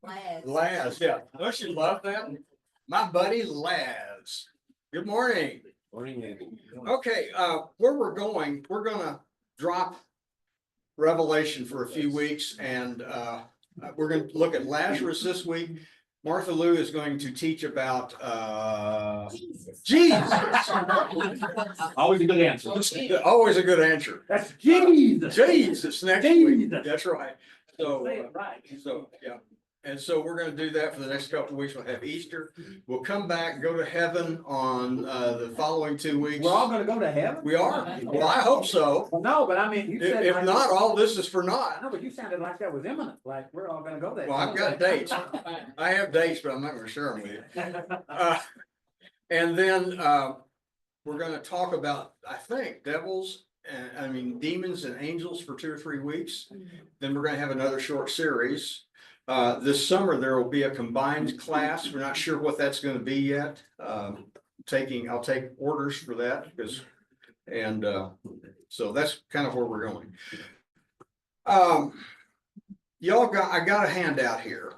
Laz, yeah. Don't you love that? My buddy Laz. Good morning. Morning. Okay, where we're gonna drop Revelation for a few weeks, and we're gonna look at Lazarus this week. Martha Lou is going to teach about Jesus. Always a good answer. Always a good answer. That's Jesus. Jesus next week. That's right. So, Say it right. yeah. And so we're gonna do that for the next couple of weeks. We'll have Easter. We'll come back, go to heaven on the following 2 weeks. We're all gonna go to heaven? We are. Well, I hope so. No, but I mean, you said. If like- not, all this is for naught. No, but you sounded like that was imminent, like we're all gonna go there. Well, I've got dates. I have dates, but I'm not gonna share them with you. And then we're gonna talk about, I think, devils and demons and angels for 2 or 3 weeks. Then we're gonna have another short series. This summer, there will be a combined class. We're not sure what that's gonna be yet. I'll take orders for that because, and so that's kind of where we're going. I got a handout here.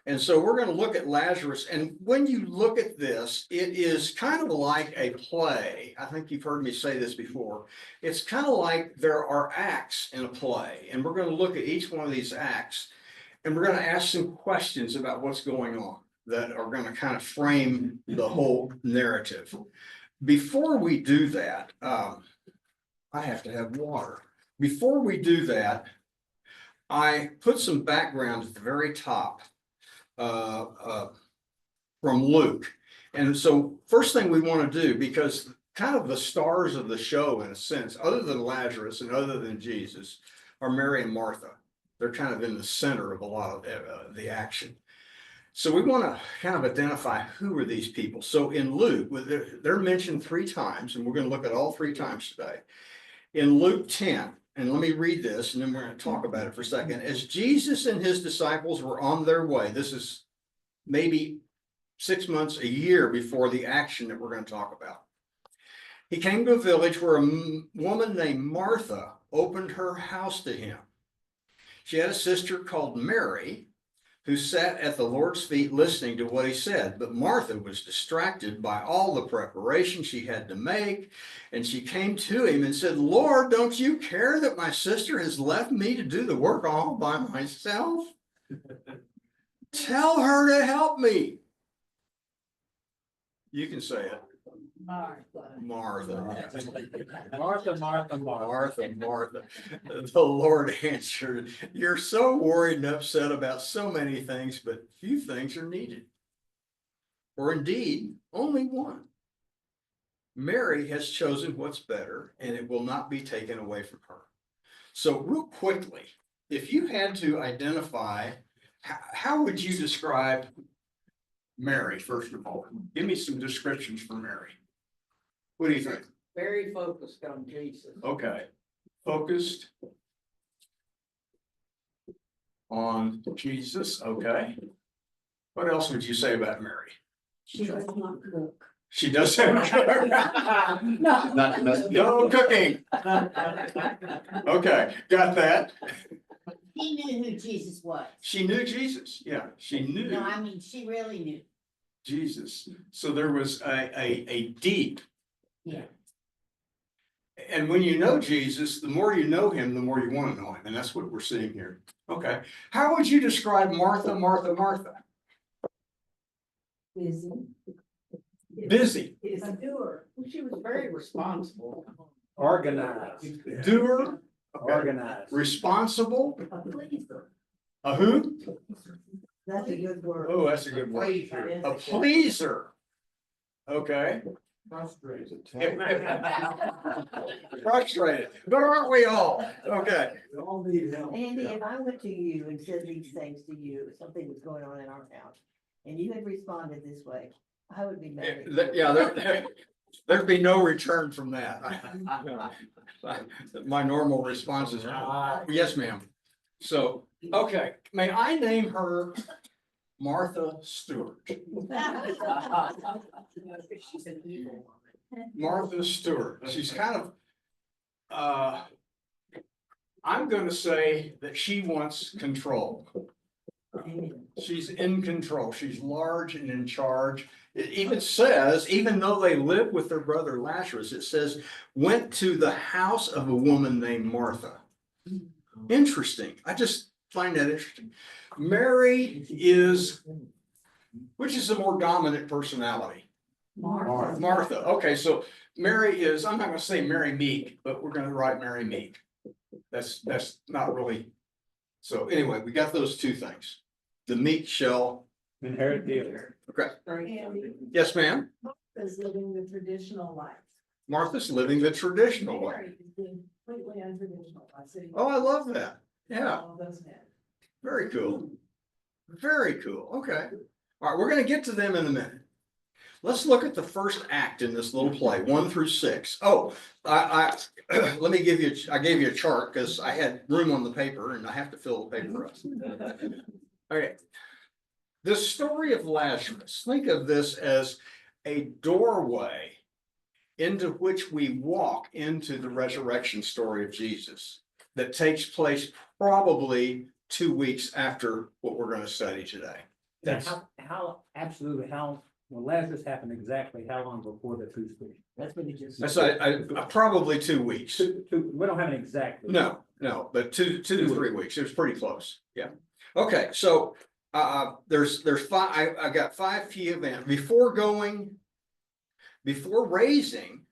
And so we're gonna look at Lazarus, and when you look at this, it is kind of like a play. I think you've heard me say this before. It's kind of like there are acts in a play, and we're gonna look at each one of these acts, and we're gonna ask some questions about what's going on that are gonna kind of frame the whole narrative. Before we do that, I have to have water. Before we do that, I put some background at the very top from Luke. And so first thing we want to do, because kind of the stars of the show in a sense, other than Lazarus and other than Jesus, are Mary and Martha. They're kind of in the center of a lot of the action. So we want to kind of identify who are these people. So in Luke, they're mentioned 3 times, and we're going to look at all 3 times today. In Luke 10, and let me read this, and then we're going to talk about it for a second. As Jesus and his disciples were on their way, this is maybe 6 months, a year before the action that we're going to talk about. He came to a village where a woman named Martha opened her house to him. She had a sister called Mary, who sat at the Lord's feet listening to what he said. But Martha was distracted by all the preparation she had to make. And she came to him and said, "Lord, don't you care that my sister has left me to do the work all by myself? Tell her to help me." You can say it. Martha. Martha. The Lord answered, "You're so worried and upset about so many things, but few things are needed. Or indeed, only one. Mary has chosen what's better, and it will not be taken away from her." So real quickly, if you had to identify, how would you describe Mary, first of all? Give me some descriptions for Mary. What do you think? Very focused on Jesus. Okay, focused on Jesus, okay. What else would you say about Mary? She does not cook. She doesn't cook. No cooking. Okay, got that. He knew who Jesus was. She knew Jesus, yeah, she knew No, I mean, she really knew. Jesus. So there was a deep. Yeah. And when you know Jesus, the more you know him, the more you want to know him. And that's what we're seeing here. Okay. How would you describe Martha? Busy. Busy. Is a doer. She was very responsible. Organized. Doer. Okay. Organized. Responsible. A pleaser. A who? That's a good word. Oh, that's a good word. Pleaser. A pleaser. Okay. Frustrated. Frustrated. But aren't we all? Okay. We all need help. Andy, if I went to you and said these things to you, something was going on in our house, and you had responded this way, I would be mad at you. Yeah, there'd be no return from that. My normal response is, yes, ma'am. So, okay, may I name her Martha Stewart? She's an evil woman. Martha Stewart. She's kind of, I'm going to say that she wants control. She's in control. She's large and in charge. It even says, even though they lived with their brother Lazarus, it says, went to the house of a woman named Martha. Interesting. I just find that interesting. Mary is, which is a more dominant personality? Martha. Martha. Okay, so Mary is, I'm not gonna say Mary Meek, but we're gonna write Mary Meek. That's not really. So anyway, we got those two things. The meek shall, Inherit the earth. okay, Andy yes, ma'am. is living the traditional life. Martha's living the traditional way. Mary is being completely untraditional. I see. Oh, I love that. Yeah, All those men. very cool. Very cool. Okay. All right, we're gonna get to them in a minute. Let's look at the first act in this little play, 1 through 6. Oh, I let me give you, I gave you a chart because I had room on the paper and I have to fill the paper up. Okay. The story of Lazarus, think of this as a doorway into which we walk into the resurrection story of Jesus that takes place probably 2 weeks after what we're going to study today. Now, absolutely, when Lazarus happened exactly, how long before the true story? That's what he just. That's probably 2 weeks. We don't have an exact. No, but two to 3 weeks. It was pretty close. Yeah. Okay, so there's five. I got 5 key events before raising,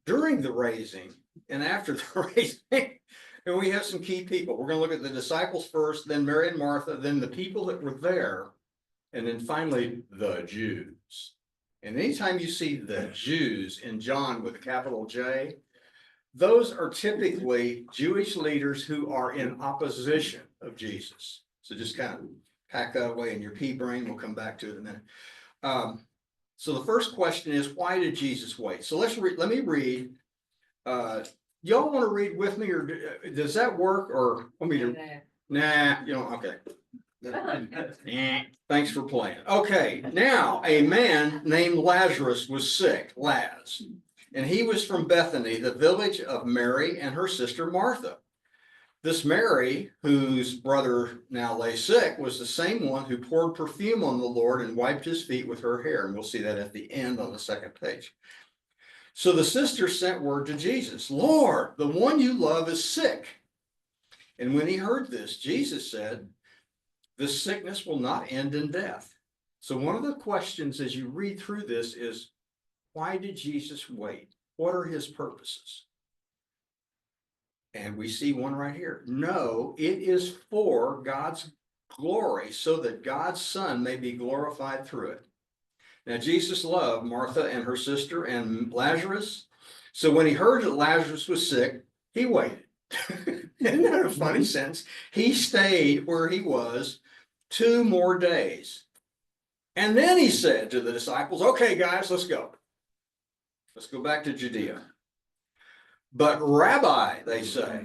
during the raising, and after the raising. And we have some key people. We're going to look at the disciples first, then Mary and Martha, then the people that were there, and then finally the Jews. And anytime you see the Jews in John with a capital J, those are typically Jewish leaders who are in opposition of Jesus. So just kind of pack that away in your pea brain. We'll come back to it in a minute. So the first question is, why did Jesus wait? So let me read. Y'all want to read with me, or does that work? Or want me to? Nah, you know, okay. Thanks for playing. Okay, now a man named Lazarus was sick, Laz, and he was from Bethany, the village of Mary and her sister Martha. This Mary, whose brother now lay sick, was the same one who poured perfume on the Lord and wiped his feet with her hair. And we'll see that at the end on the second page. So the sister sent word to Jesus, Lord, the one you love is sick. And when he heard this, Jesus said, this sickness will not end in death. So one of the questions as you read through this is, why did Jesus wait? What are his purposes? And we see one right here. No, it is for God's glory, so that God's Son may be glorified through it. Now, Jesus loved Martha and her sister and Lazarus. So when he heard that Lazarus was sick, he waited. Isn't that a funny sense? He stayed where he was 2 more days. And then he said to the disciples, okay, guys, let's go. Let's go back to Judea. But Rabbi, they say,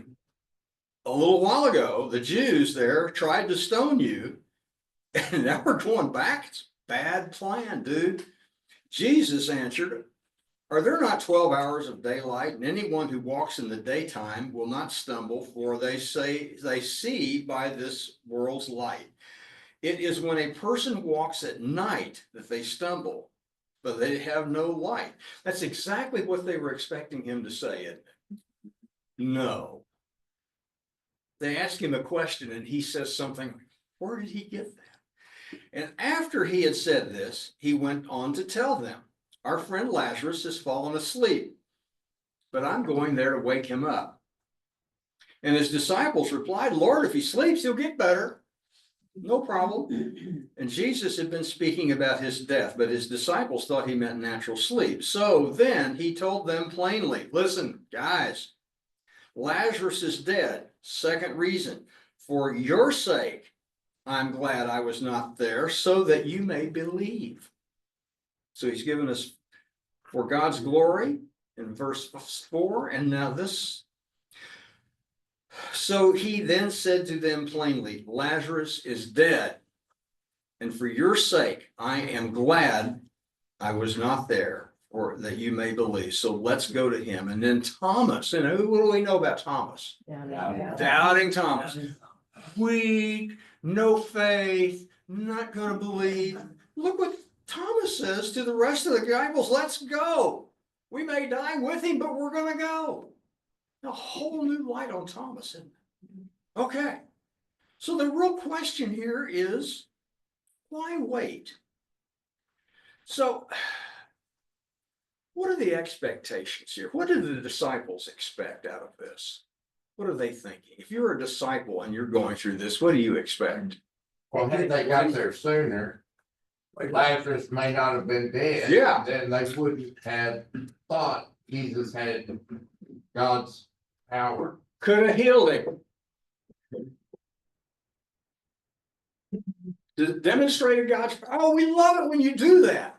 a little while ago, the Jews there tried to stone you. And now we're going back. It's a bad plan, dude. Jesus answered, are there not 12 hours of daylight? And anyone who walks in the daytime will not stumble, for they say they see by this world's light. It is when a person walks at night that they stumble, but they have no light. That's exactly what they were expecting him to say, isn't it? No. They ask him a question and he says something. Where did he get that? And after he had said this, he went on to tell them, our friend Lazarus has fallen asleep, but I'm going there to wake him up. And his disciples replied, Lord, if he sleeps, he'll get better. No problem. And Jesus had been speaking about his death, but his disciples thought he meant natural sleep. So then he told them plainly, listen, guys, Lazarus is dead. Second reason, for your sake, I'm glad I was not there, so that you may believe. So he's given us for God's glory in verse 4. And now this. So he then said to them plainly, Lazarus is dead. And for your sake, I am glad I was not there, or that you may believe. So let's go to him. And then Thomas, and what do we know about Thomas? Doubting Thomas. weak, no faith, not gonna believe. Look what Thomas says to the rest of the disciples, let's go. We may die with him, but we're gonna go. A whole new light on Thomas, isn't it? Okay. So the real question here is, why wait? So, what are the expectations here? What do the disciples expect out of this? What are they thinking? If you're a disciple and you're going through this, what do you expect? Well, had they got there sooner, Lazarus may not have been dead. Yeah. Then they wouldn't have thought Jesus had God's power. Could have healed him. Demonstrated God's power. Oh, we love it when you do that.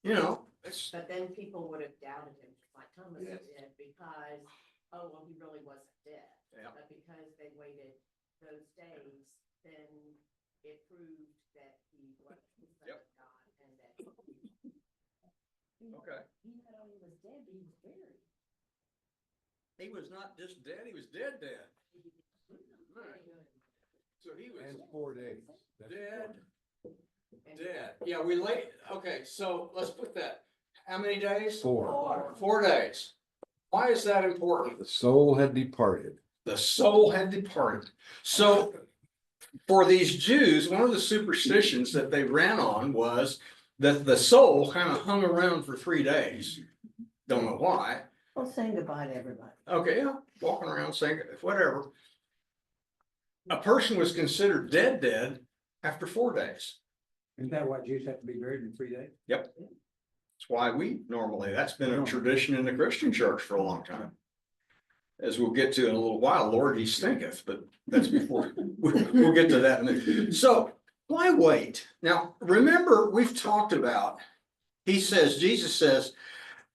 You know, it's, But then people would have doubted him, like Thomas Yes. did, because, oh, well, he really wasn't dead. Yeah. But because they waited those days, then it proved that he was the son Yep. of God and that. okay. He not only was dead, but he was buried. He was not just dead, he was dead. Right. So he was And 4 days. dead. And- Dead. Yeah, we late. Okay, so let's put that. How many days? 4. 4 days. Why is that important? The soul had departed. The soul had departed. So for these Jews, one of the superstitions that they ran on was that the soul kind of hung around for 3 days. Don't know why. Well, saying goodbye to everybody. Okay, yeah, walking around saying whatever. A person was considered dead after 4 days. Isn't that why Jews have to be buried in 3 days? That's why we normally, that's been a tradition in the Christian church for a long time. As we'll get to in a little while, Lord, he stinketh, but that's before, we'll get to that in a minute. So why wait? Now, remember, we've talked about, Jesus says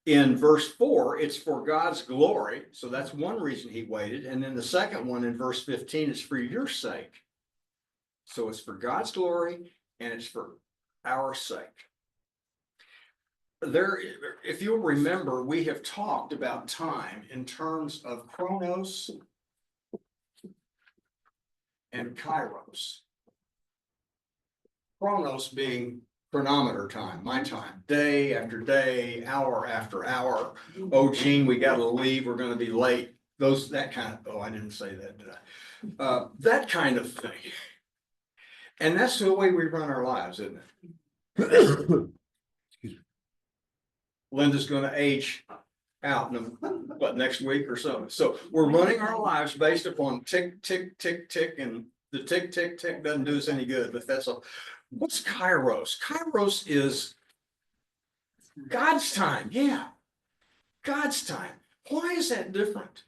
in verse 4, it's for God's glory. So that's one reason he waited. And then the second one in verse 15 is for your sake. So it's for God's glory and it's for our sake. There, if you'll remember, we have talked about time in terms of chronos and kairos. Chronos being chronometer time, my time, day after day, hour after hour. Oh, Gene, we gotta leave, we're gonna be late. That kind of, oh, I didn't say that, did I? That kind of thing. And that's the way we run our lives, isn't it? Linda's gonna age out in, next week or so. So we're running our lives based upon tick, tick, tick, tick, and the tick, tick, tick doesn't do us any good, but that's all. What's Kairos? Kairos is God's time. Yeah, God's time. Why is that different?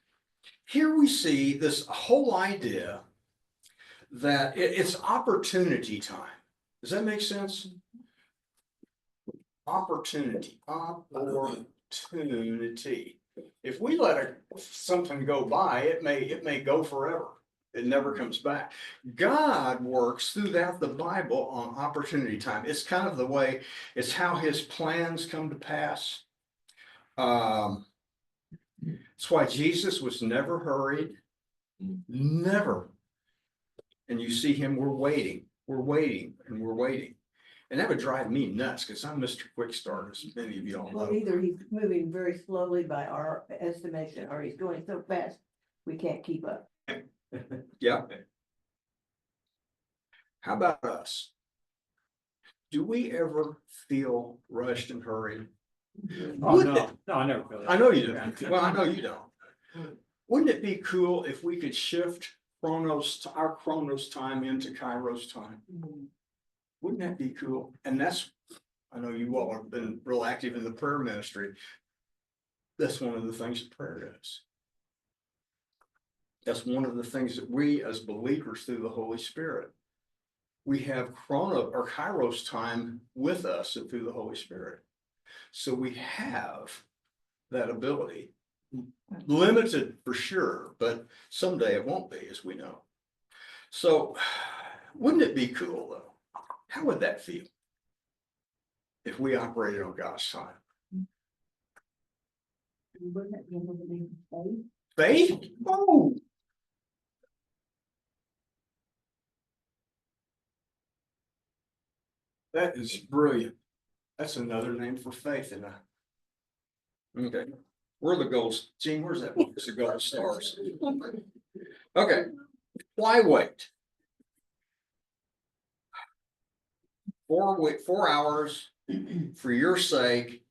Here we see this whole idea that it's opportunity time. Does that make sense? Opportunity. If we let something go by, it may go forever. It never comes back. God works throughout the Bible on opportunity time. It's kind of the way, it's how his plans come to pass. It's why Jesus was never hurried. Never. And you see him, we're waiting, and we're waiting. And that would drive me nuts because I'm Mr. Quick Start, as many of y'all Well, know. either he's moving very slowly by our estimation, or he's going so fast, we can't keep up. Yeah. How about us? Do we ever feel rushed and hurried? Oh, Wouldn't it- no, I never feel that. I know you don't. Well, I know you don't. Wouldn't it be cool if we could shift our Chronos time into Kairos time? Wouldn't that be cool? And I know you all have been real active in the prayer ministry. That's one of the things that prayer does. That's one of the things that we as believers through the Holy Spirit, we have Kairos time with us and through the Holy Spirit. So we have that ability, limited for sure, but someday it won't be, as we know. So wouldn't it be cool though? How would that feel if we operated on God's time? Wouldn't it be able to be faith? Faith? Oh, That is brilliant. That's another name for faith in a. Okay, where are the golds? Gene, where's that box of gold stars? Okay, why wait? 4 hours for your sake.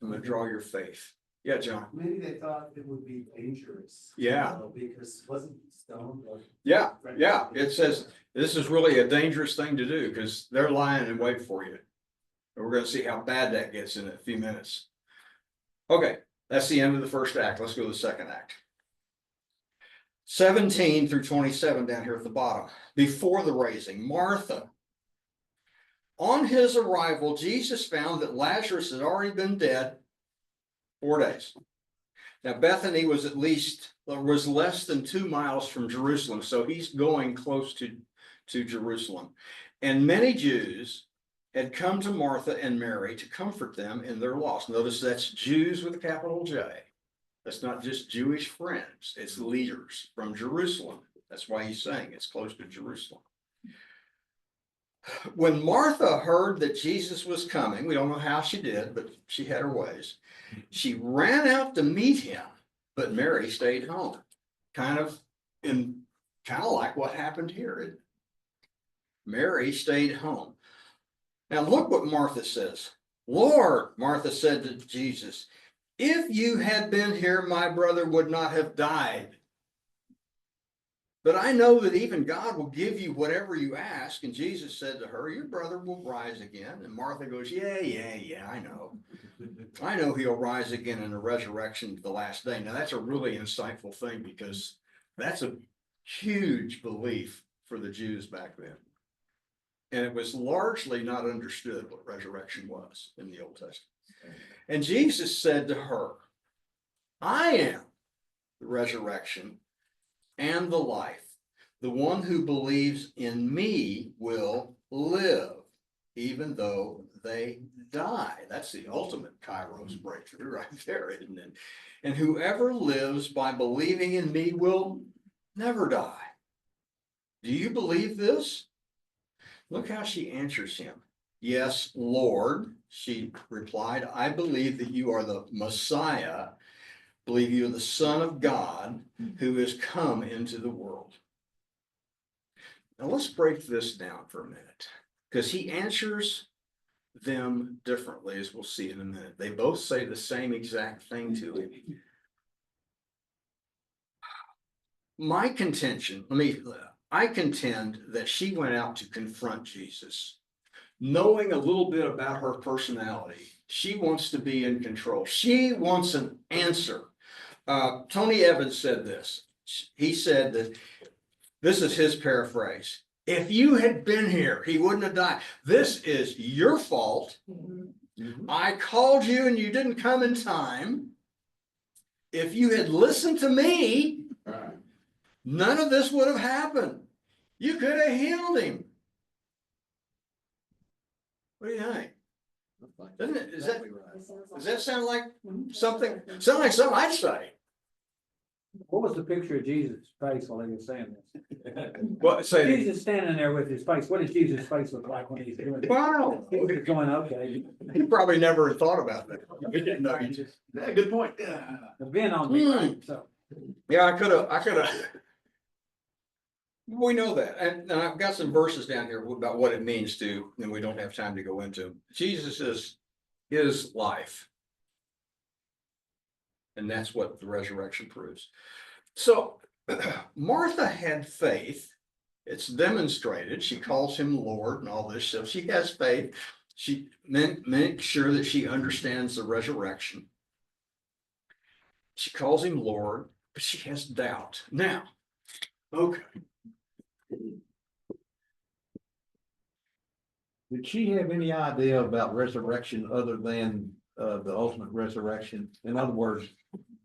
I'm gonna draw your faith. Yeah, John. Maybe they thought it would be dangerous. Yeah. Because wasn't stone. Yeah, yeah, it says this is really a dangerous thing to do because they're lying in wait for you. And we're gonna see how bad that gets in a few minutes. Okay, that's the end of the first act. Let's go to the second act. 17 through 27 down here at the bottom. Before the raising, Martha. On his arrival, Jesus found that Lazarus had already been dead 4 days. Now Bethany was less than 2 miles from Jerusalem, so he's going close to Jerusalem. And many Jews had come to Martha and Mary to comfort them in their loss. Notice that's Jews with a capital J. That's not just Jewish friends, it's leaders from Jerusalem. That's why he's saying it's close to Jerusalem. When Martha heard that Jesus was coming, we don't know how she did, but she had her ways. She ran out to meet him, but Mary stayed home. Kind of like what happened here. Mary stayed home. Now look what Martha says. Lord, Martha said to Jesus, if you had been here, my brother would not have died. But I know that even God will give you whatever you ask. And Jesus said to her, your brother will rise again. And Martha goes, yeah, I know. I know he'll rise again in the resurrection the last day. Now that's a really insightful thing because that's a huge belief for the Jews back then. And it was largely not understood what resurrection was in the Old Testament. And Jesus said to her, I am the resurrection and the life. The one who believes in me will live, even though they die. That's the ultimate Kairos breakthrough right there, isn't it? And whoever lives by believing in me will never die. Do you believe this? Look how she answers him. Yes, Lord, she replied, I believe that you are the Messiah. Believe you are the Son of God who has come into the world. Now let's break this down for a minute, because he answers them differently, as we'll see in a minute. They both say the same exact thing to him. My contention, I contend that she went out to confront Jesus, knowing a little bit about her personality. She wants to be in control. She wants an answer. Tony Evans said this. He said that, this is his paraphrase, if you had been here, he wouldn't have died. This is your fault. I called you and you didn't come in time. If you had listened to me, none of this would have happened. You could have healed him. What do you think? Doesn't it? Does that sound like something? Sound like something I'd say. What was the picture of Jesus' face while he was saying this? What say? Jesus standing there with his face. What does Jesus' face look like when he's doing it? Wow. He was going, okay. He probably never thought about that. He didn't know. Yeah, good point. The bin on me, right? So. Yeah, I could have. We know that. And I've got some verses down here about what it means to, and we don't have time to go into. Jesus is his life. And that's what the resurrection proves. So Martha had faith. It's demonstrated. She calls him Lord and all this. So she has faith. She makes sure that she understands the resurrection. She calls him Lord, but she has doubt. Now, okay. Did she have any idea about resurrection other than the ultimate resurrection? In other words,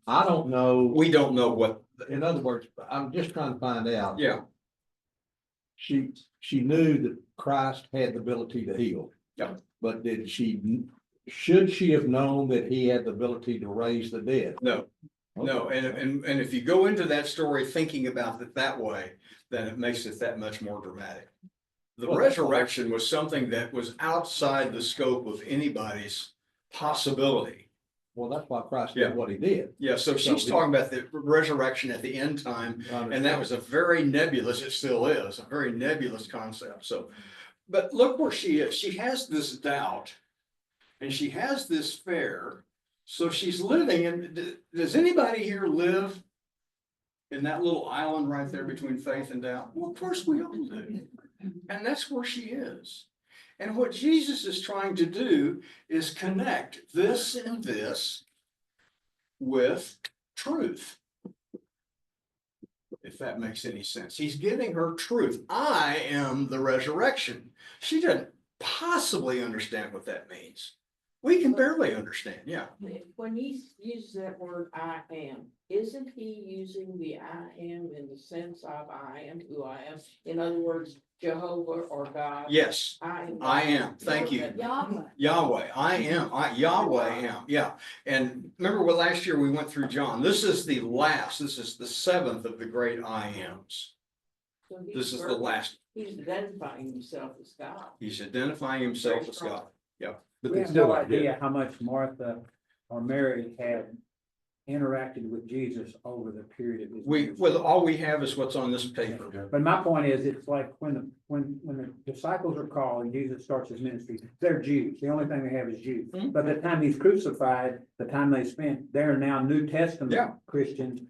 I don't know. We don't know what. In other words, I'm just trying to find out. Yeah. She knew that Christ had the ability to heal. Yeah. But should she have known that he had the ability to raise the dead? No. No, and if you go into that story thinking about it that way, then it makes it that much more dramatic. The Well, that's all. resurrection was something that was outside the scope of anybody's possibility. Well, that's why Christ Yeah. did what he did. Yeah, so she's talking about the resurrection at the end time, and that was a very nebulous, it still is, a very nebulous concept, so. But look where she is, she has this doubt, and she has this fear, so she's living in, does anybody here live in that little island right there between faith and doubt? Well, of course we all do, and that's where she is. And what Jesus is trying to do is connect this and this with truth. If that makes any sense. He's giving her truth. I am the resurrection. She doesn't possibly understand what that means. We can barely understand, yeah. When he uses that word I am, isn't he using the I am in the sense of I am who I am? In other words, Jehovah or God? Yes, I am. Thank you. Yahweh. Yahweh, Yahweh am, yeah. And remember what last year we went through John. This is the last, this is the seventh of the great I ams. So he's This is the working- last. He's identifying himself as God. He's identifying himself as God. But We they have still no don't get it. idea how much Martha or Mary had interacted with Jesus over the period of his. Well, all we have is what's on this paper. But my point is, it's like when the disciples are called and Jesus starts his ministry, they're Jews. The only thing they have is Jews. Mhm. But the time he's crucified, the time they spent, they're now New Yeah. Testament Christians.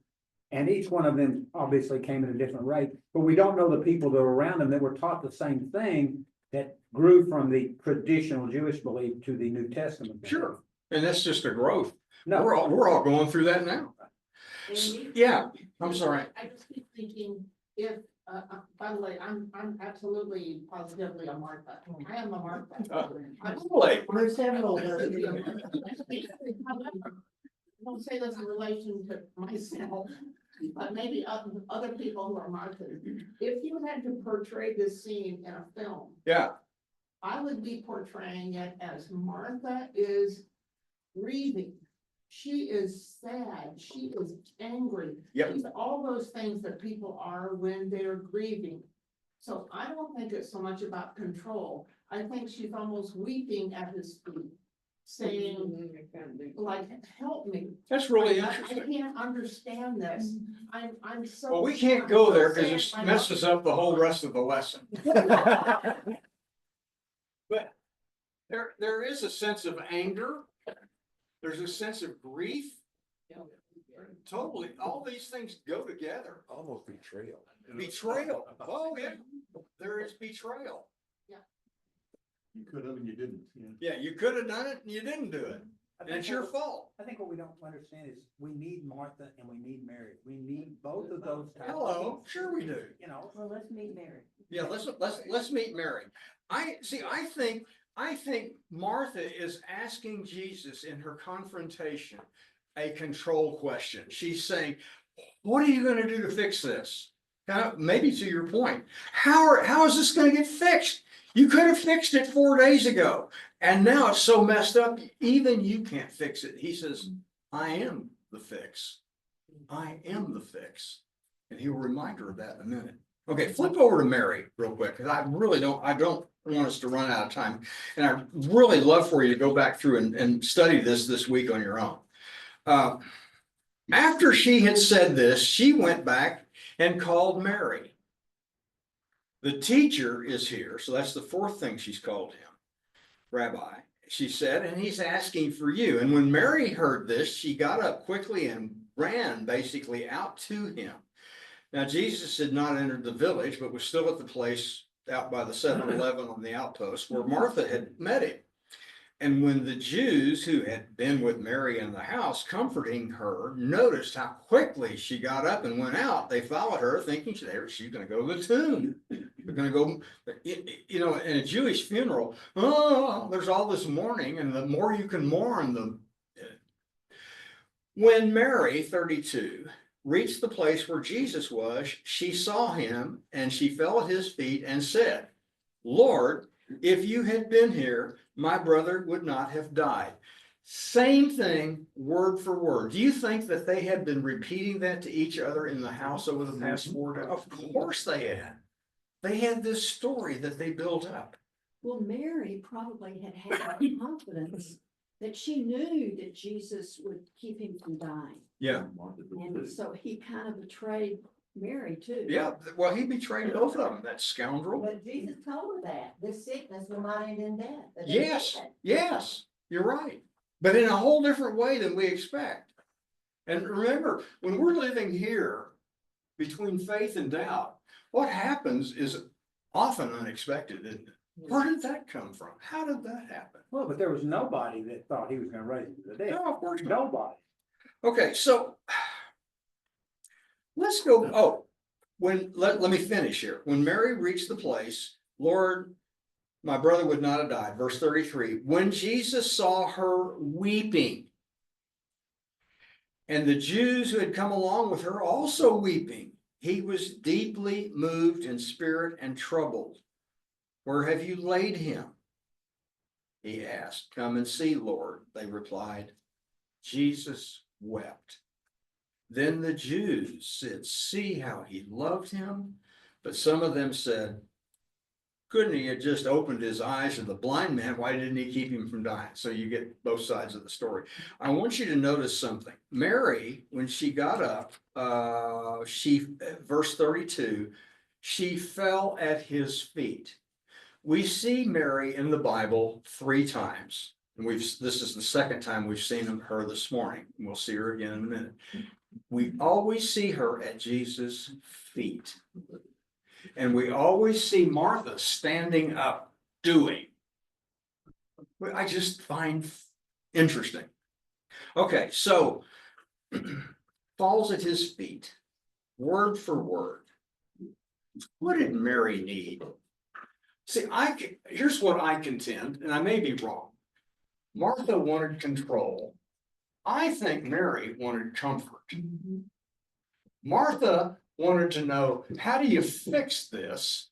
And each one of them obviously came at a different rate, but we don't know the people that were around them that were taught the same thing that grew from the traditional Jewish belief to the New Testament. belief. Sure, and that's just a growth. No, We're all going through that now. Andy? Yeah, I'm sorry. I just keep thinking, if, by the way, I'm absolutely positively a Martha. I am a Martha. Really? We're several of us. I don't say this in relation to myself, but maybe other people who are Marthas. If you had to portray this scene in a film, Yeah, I would be portraying it as Martha is grieving. She is sad, she is angry. Yep. She's all those things that people are when they're grieving. So I don't think it's so much about control. I think she's almost weeping at his feet, saying, like, help me. that's really I interesting. can't understand this. I'm so. Well, we can't I'm go so there because sad. it messes up the whole rest of the lesson. But there is a sense of anger. There's a sense of grief. Totally, all these things go together. Almost betrayal. Betrayal. Oh, yeah. There is betrayal. You could have and you didn't. Yeah, you could have done it and you didn't do it. And it's your fault. I think what we don't understand is we need Martha and we need Mary. We need both of those. types of Hello, people. sure we do. You know, Well, let's meet Mary. Yeah, let's meet Mary. I think Martha is asking Jesus in her confrontation a control question. She's saying, what are you gonna do to fix this? Now, maybe to your point, how is this gonna get fixed? You could have fixed it 4 days ago, and now it's so messed up, even you can't fix it. He says, I am the fix. I am the fix. And he will remind her of that in a minute. Okay, flip over to Mary real quick, because I don't want us to run out of time. And I really love for you to go back through and study this week on your own. After she had said this, she went back and called Mary. The teacher is here, so that's the fourth thing she's called him. Rabbi, she said, and he's asking for you. And when Mary heard this, she got up quickly and ran basically out to him. Now, Jesus had not entered the village, but was still at the place out by the 7-Eleven on the outpost where Martha had met him. And when the Jews who had been with Mary in the house comforting her noticed how quickly she got up and went out, they followed her thinking she's going to go to the tomb. They're going to go, you know, in a Jewish funeral, oh, there's all this mourning, and the more you can mourn, the. When Mary, 32, reached the place where Jesus was, she saw him and she fell at his feet and said, Lord, if you had been here, my brother would not have died. Same thing, word for word. Do you think that they had been repeating that to each other in the house over the past 4 days? Of course they had. They had this story that they built up. Well, Mary probably had had confidence that she knew that Jesus would keep him from dying. Yeah, And so he kind of betrayed Mary too. yeah, well, he betrayed both of them, that scoundrel. But Jesus told her that, this sickness will not end in death. but it Yes, did. yes, you're right, but in a whole different way than we expect. And remember, when we're living here between faith and doubt, what happens is often unexpected, isn't it? Where did that come from? How did that happen? Well, but there was nobody that thought he was gonna raise him from the dead. No, of course not. Nobody. Okay, so let's go, let me finish here. When Mary reached the place, Lord, my brother would not have died, verse 33, when Jesus saw her weeping, and the Jews who had come along with her also weeping, he was deeply moved in spirit and troubled. Where have you laid him? He asked. Come and see, Lord, they replied. Jesus wept. Then the Jews said, see how he loved him. But some of them said, couldn't he have just opened his eyes to the blind man? Why didn't he keep him from dying? So you get both sides of the story. I want you to notice something. Mary, when she got up, verse 32, she fell at his feet. We see Mary in the Bible 3 times. And this is the second time we've seen her this morning. We'll see her again in a minute. We always see her at Jesus' feet. And we always see Martha standing up doing. I just find interesting. Okay, so falls at his feet, word for word. What did Mary need? See, here's what I contend, and I may be wrong. Martha wanted control. I think Mary wanted comfort. Martha wanted to know, how do you fix this?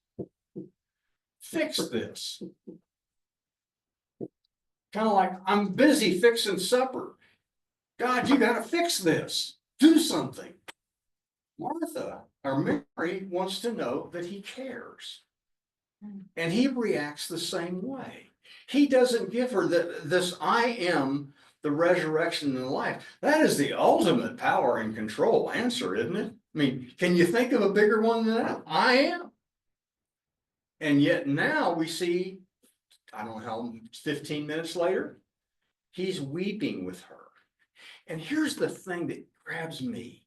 Fix this. Kind of like, I'm busy fixing supper. God, you got to fix this. Do something. Martha, or Mary, wants to know that he cares. And he reacts the same way. He doesn't give her this I am the resurrection and the life. That is the ultimate power and control answer, isn't it? I mean, can you think of a bigger one than that? I am. And yet now we see, I don't know how, 15 minutes later, he's weeping with her. And here's the thing that grabs me.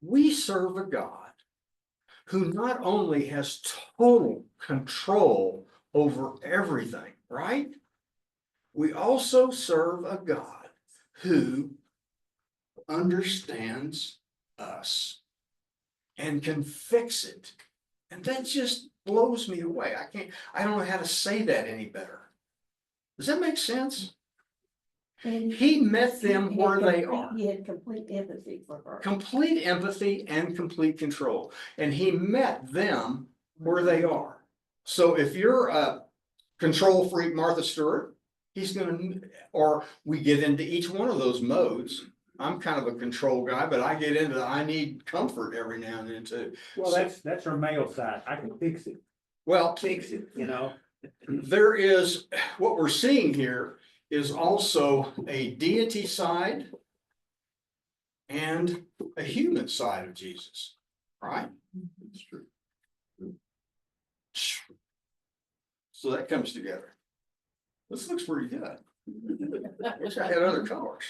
We serve a God who not only has total control over everything, right? We also serve a God who understands us and can fix it. And that just blows me away. I don't know how to say that any better. Does that make sense? And He met them where they are. He had complete empathy for her. Complete empathy and complete control. And he met them where they are. So if you're a control freak, Martha Stewart, he's going to, or we get into each one of those modes. I'm kind of a control guy, but I get into, I need comfort every now and then too. Well, that's her male side. I can fix it. Well, Fix it, you know? there is, what we're seeing here is also a deity side and a human side of Jesus, right? It's true. So that comes together. This looks pretty good. Wish I had other colors.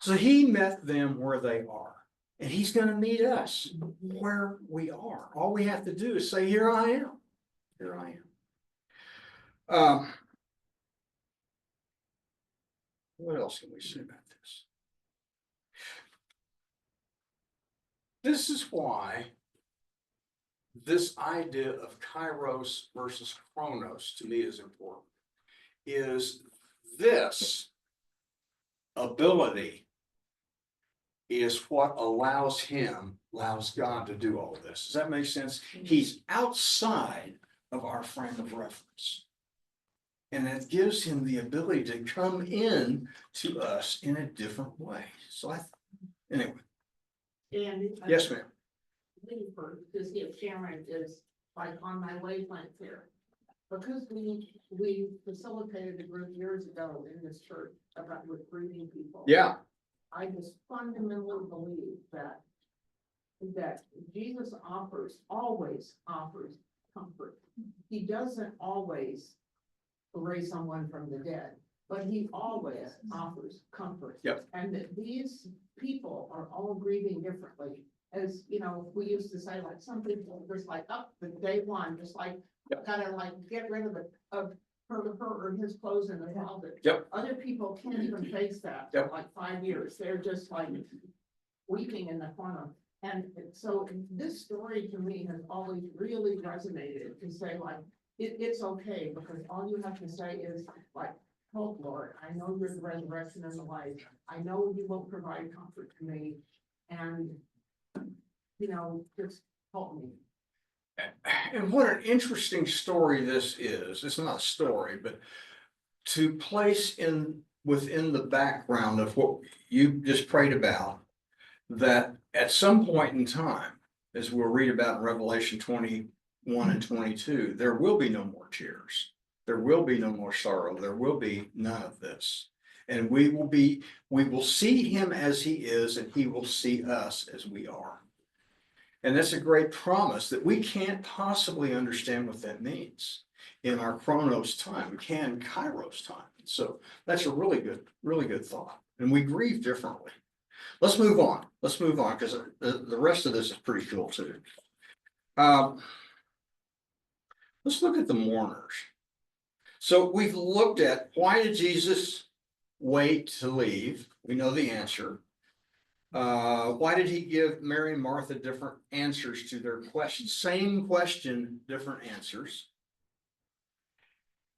So he met them where they are, and he's going to meet us where we are. All we have to do is say, here I am. Here I am. What else can we say about this? This is why this idea of kairos versus chronos to me is important. Is this ability is what allows God to do all this. Does that make sense? He's outside of our frame of reference. And that gives him the ability to come in to us in a different way. So anyway. And Yes, ma'am. leave her to see if Sharon is like on my wavelength here. Because we facilitated a group years ago in this church about recruiting people. Yeah, I just fundamentally believe that Jesus always offers comfort. He doesn't always raise someone from the dead, but he always offers comfort. Yep. And that these people are all grieving differently. As, you know, we used to say, like, some people just like, up the day one, just like, Yep. kind of like, get rid of her or his clothes in the closet. Yep. Other people can't even face that for Yep. like 5 years. They're just like weeping in the corner. And so this story to me has always really resonated to say like, it's okay, because all you have to say is like, oh Lord, I know you're the resurrection and the life. I know you will provide comfort to me. And, you know, just help me. and what an interesting story this is. It's not a story, but to place within the background of what you just prayed about, that at some point in time, as we'll read about in Revelation 21 and 22, there will be no more tears. There will be no more sorrow. There will be none of this. And we will see him as he is, and he will see us as we are. And that's a great promise that we can't possibly understand what that means in our chronos time. We can in kairos time. So that's a really good thought. And we grieve differently. Let's move on. Because the rest of this is pretty cool too. Let's look at the mourners. So we've looked at, why did Jesus wait to leave? We know the answer. Why did he give Mary and Martha different answers to their questions? Same question, different answers.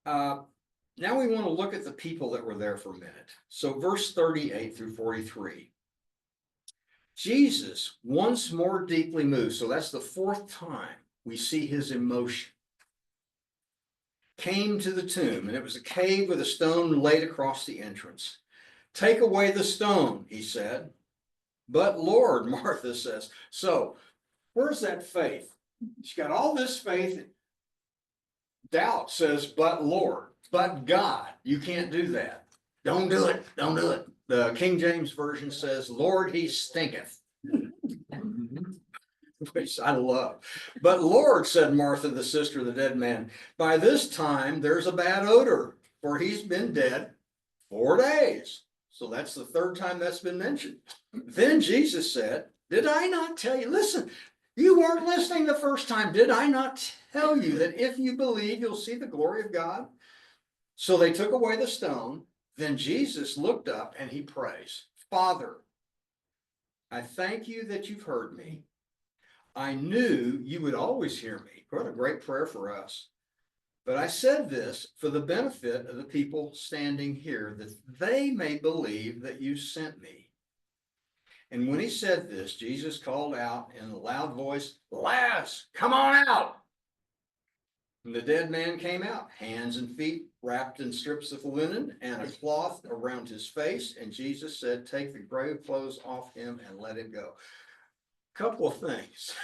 Now we want to look at the people that were there for a minute. So verse 38 through 43. Jesus, once more deeply moved, so that's the fourth time we see his emotion, came to the tomb, and it was a cave with a stone laid across the entrance. Take away the stone, he said. But Lord, Martha says, so where's that faith? She's got all this faith. Doubt says, but Lord, but God, you can't do that. Don't do it. Don't do it. The King James Version says, Lord, he stinketh. Which I love. But Lord, said Martha, the sister of the dead man, by this time there's a bad odor, for he's been dead 4 days. So that's the third time that's been mentioned. Then Jesus said, did I not tell you? Listen, you weren't listening the first time. Did I not tell you that if you believe, you'll see the glory of God? So they took away the stone. Then Jesus looked up and he prays, Father, I thank you that you've heard me. I knew you would always hear me. What a great prayer for us. But I said this for the benefit of the people standing here, that they may believe that you sent me. And when he said this, Jesus called out in a loud voice, Lazarus, come on out. And the dead man came out, hands and feet wrapped in strips of linen and a cloth around his face. And Jesus said, take the grave clothes off him and let him go. Couple of things.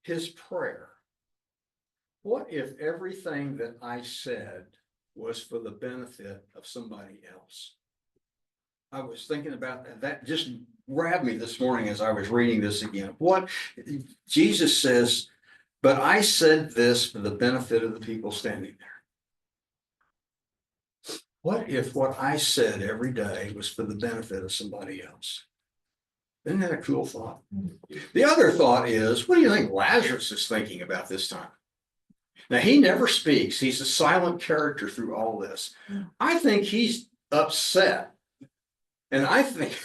His prayer. What if everything that I said was for the benefit of somebody else? I was thinking about that. That just grabbed me this morning as I was reading this again. What Jesus says, but I said this for the benefit of the people standing there. What if what I said every day was for the benefit of somebody else? Isn't that a cool thought? The other thought is, what do you think Lazarus is thinking about this time? Now, he never speaks. He's a silent character through all this. I think he's upset. And I think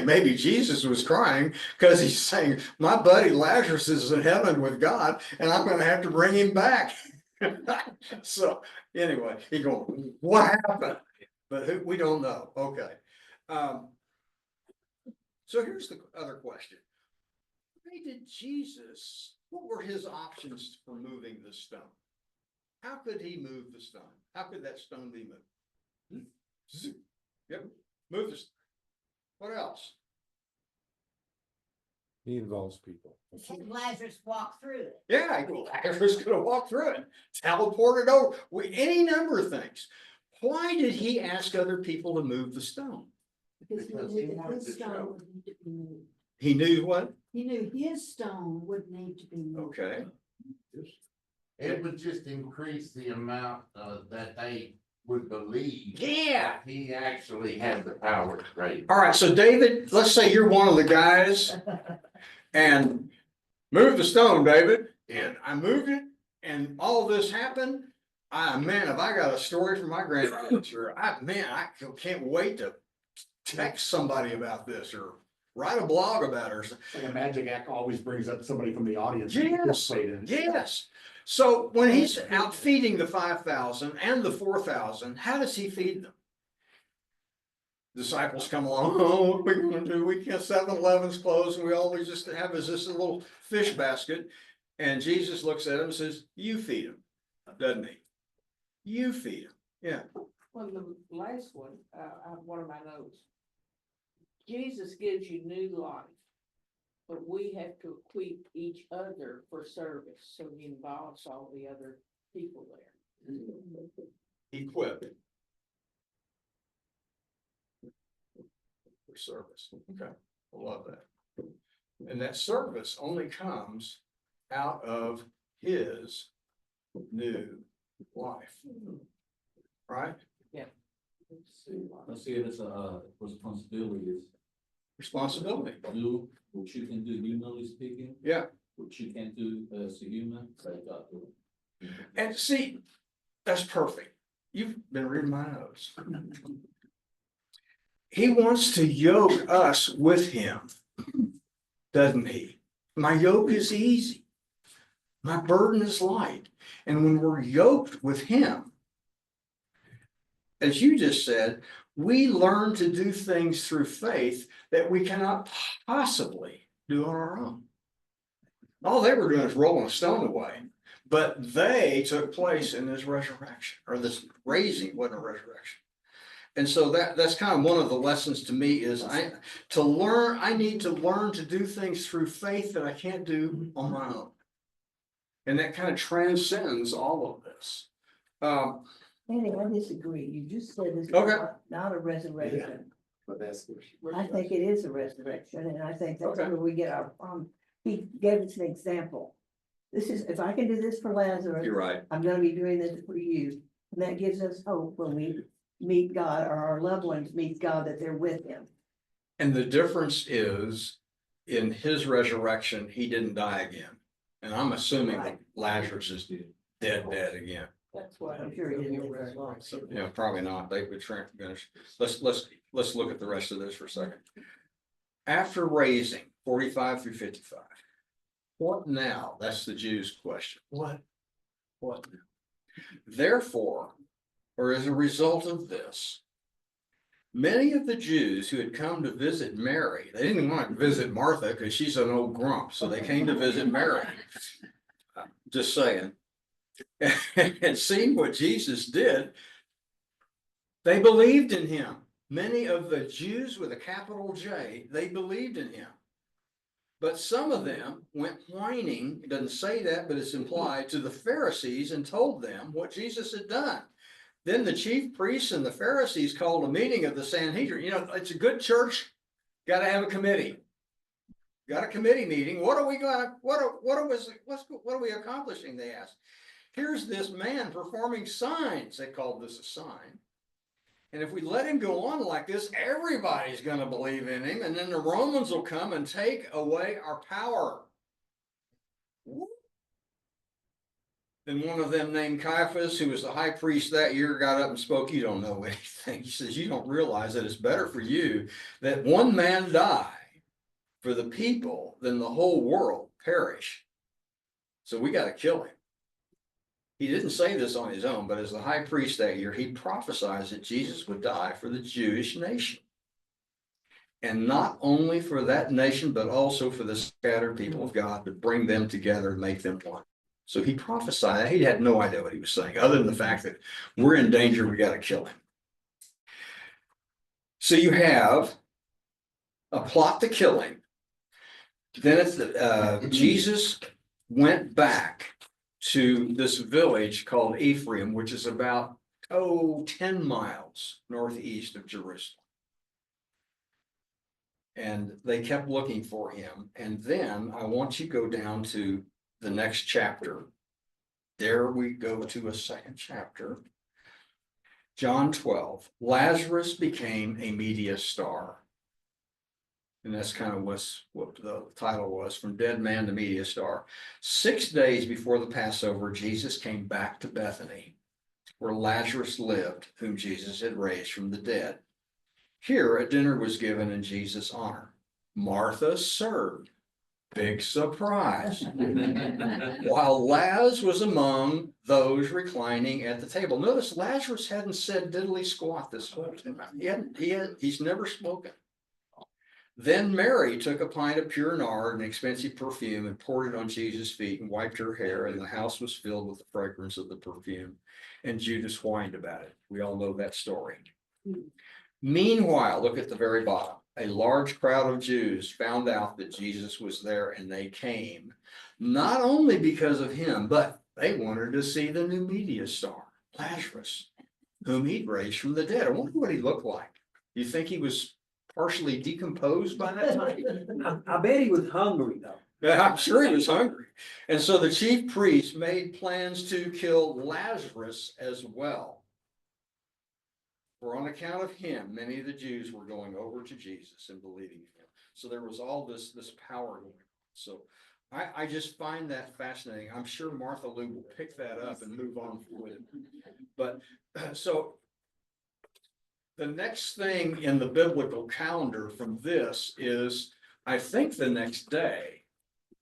maybe Jesus was crying because he's saying, my buddy Lazarus is in heaven with God, and I'm going to have to bring him back. So anyway, he going, what happened? But we don't know. Okay. So here's the other question. Why did Jesus, what were his options for moving the stone? How could he move the stone? How could that stone be moved? Yep, move the stone. What else? He involves people. Had Lazarus walk through it. Yeah, Lazarus could have walked through it, teleported over, any number of things. Why did he ask other people to move the stone? Because he Because knew he that wanted his to stone show. would need to be moved. He knew what? He knew his stone would need to be moved. Okay, It would just increase the amount that they would believe. yeah. that He actually had the power to raise. All right, so David, let's say you're one of the guys and move the stone, David, and I moved it and all this happened. Man, have I got a story from my grandparents, or I can't wait to text somebody about this or write a blog about it or something. Like a magic act always brings up somebody from the audience. to Yes, participate in it. yes. So when he's out feeding the 5,000 and the 4,000, how does he feed them? Disciples come along, oh, what are we gonna do? We can't, 7-Eleven's closed, and we always just have is this little fish basket. And Jesus looks at him and says, you feed them, doesn't he? You feed them, yeah. Well, the last one, I have one of my notes. Jesus gives you new life, but we have to equip each other for service, so he involves all the other people there. Equip. For service, okay, I love that. And that service only comes out of his new life. Right? I see it as a responsibility, Responsibility, do what you can do humanly speaking, yeah. what you can't do as a human, let God do it. And see, that's perfect. You've been reading my notes. He wants to yoke us with him, doesn't he? My yoke is easy. My burden is light. And when we're yoked with him, as you just said, we learn to do things through faith that we cannot possibly do on our own. All they were doing is rolling a stone away, but they took place in this resurrection, or this raising wasn't a resurrection. And so that's kind of one of the lessons to me is I need to learn to do things through faith that I can't do on my own. And that kind of transcends all of this. Andy, I disagree. You just said this is Okay. not a resurrection. But that's. I think it is a resurrection, and I think that's Okay. where we get our, he gave us an example. This is, if I can do this for Lazarus, You're right. I'm gonna be doing this for you. And that gives us hope when we meet God, or our loved ones meet God, that they're with him. And the difference is in his resurrection, he didn't die again. And I'm assuming that Lazarus is dead again. That's what I'm sure he didn't live very long. So, yeah, probably not. They would finish. Let's look at the rest of this for a second. After raising 45 through 55, what now? That's the Jews' question. What now? Therefore, or as a result of this, many of the Jews who had come to visit Mary, they didn't want to visit Martha because she's an old grump, so they came to visit Mary. Just saying. And seeing what Jesus did, they believed in him. Many of the Jews with a capital J, they believed in him. But some of them went whining, it doesn't say that, but it's implied, to the Pharisees and told them what Jesus had done. Then the chief priests and the Pharisees called a meeting of the Sanhedrin. You know, it's a good church, got to have a committee. Got a committee meeting. What are we accomplishing? They asked. Here's this man performing signs. They called this a sign. And if we let him go on like this, everybody's going to believe in him. And then the Romans will come and take away our power. Then one of them named Caiaphas, who was the high priest that year, got up and spoke. You don't know anything. He says, you don't realize that it's better for you that one man die for the people than the whole world perish. So we got to kill him. He didn't say this on his own, but as the high priest that year, he prophesied that Jesus would die for the Jewish nation. And not only for that nation, but also for the scattered people of God, to bring them together and make them one. So he prophesied. He had no idea what he was saying, other than the fact that we're in danger, we got to kill him. So you have a plot to kill him. Then Jesus went back to this village called Ephraim, which is about, 10 miles northeast of Jerusalem. And they kept looking for him. And then I want you to go down to the next chapter. There we go to a second chapter. John 12, Lazarus became a media star. And that's kind of what the title was, From Dead Man to Media Star. 6 days before the Passover, Jesus came back to Bethany, where Lazarus lived, whom Jesus had raised from the dead. Here, a dinner was given in Jesus' honor. Martha served. Big surprise. While Laz was among those reclining at the table. Notice Lazarus hadn't said diddly squat this whole time. He's never spoken. Then Mary took a pint of pure nard, an expensive perfume, and poured it on Jesus' feet and wiped her hair, and the house was filled with the fragrance of the perfume. And Judas whined about it. We all know that story. Meanwhile, look at the very bottom. A large crowd of Jews found out that Jesus was there, and they came, not only because of him, but they wanted to see the new media star, Lazarus, whom he'd raised from the dead. I wonder what he looked like. You think he was partially decomposed by that time? I bet he was hungry though. Yeah, I'm sure he was hungry. And so the chief priests made plans to kill Lazarus as well. For on account of him, many of the Jews were going over to Jesus and believing in him. So there was all this power going on. So I just find that fascinating. I'm sure Martha Lou will pick that up and move on with it. But so the next thing in the biblical calendar from this is, I think the next day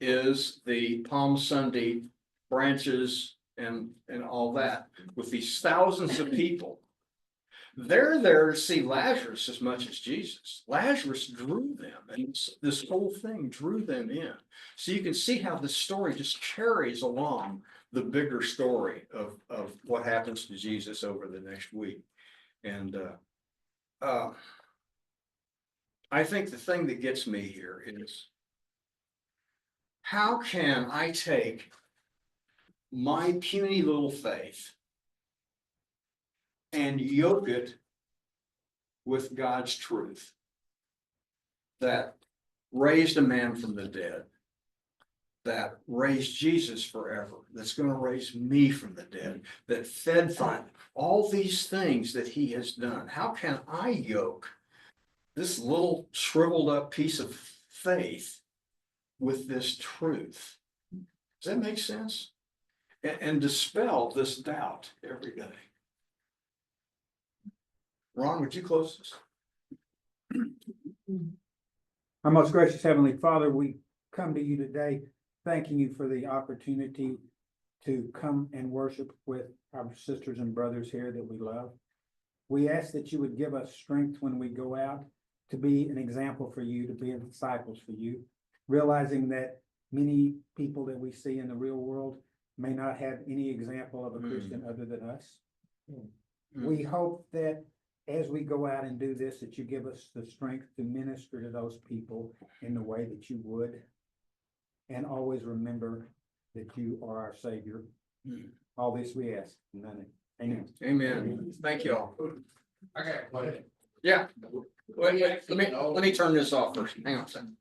is the Palm Sunday branches and all that, with these thousands of people. They're there to see Lazarus as much as Jesus. Lazarus drew them, and this whole thing drew them in. So you can see how the story just carries along the bigger story of what happens to Jesus over the next week. And I think the thing that gets me here is, how can I take my puny little faith and yoke it with God's truth that raised a man from the dead, that raised Jesus forever, that's going to raise me from the dead, that fed from all these things that he has done? How can I yoke this little shriveled up piece of faith with this truth? Does that make sense? And dispel this doubt every day. Ron, would you close this? Our most gracious Heavenly Father, we come to you today, thanking you for the opportunity to come and worship with our sisters and brothers here that we love. We ask that you would give us strength when we go out to be an example for you, to be disciples for you, realizing that many people that we see in the real world may not have any example of a Christian other than us. We hope that as we go out and do this, that you give us the strength to minister to those people in the way that you would. And always remember that you are our Savior. All this we ask. Amen. Amen. Thank you all. Okay, what? Yeah. Wait, let me turn this off first. Hang on a second.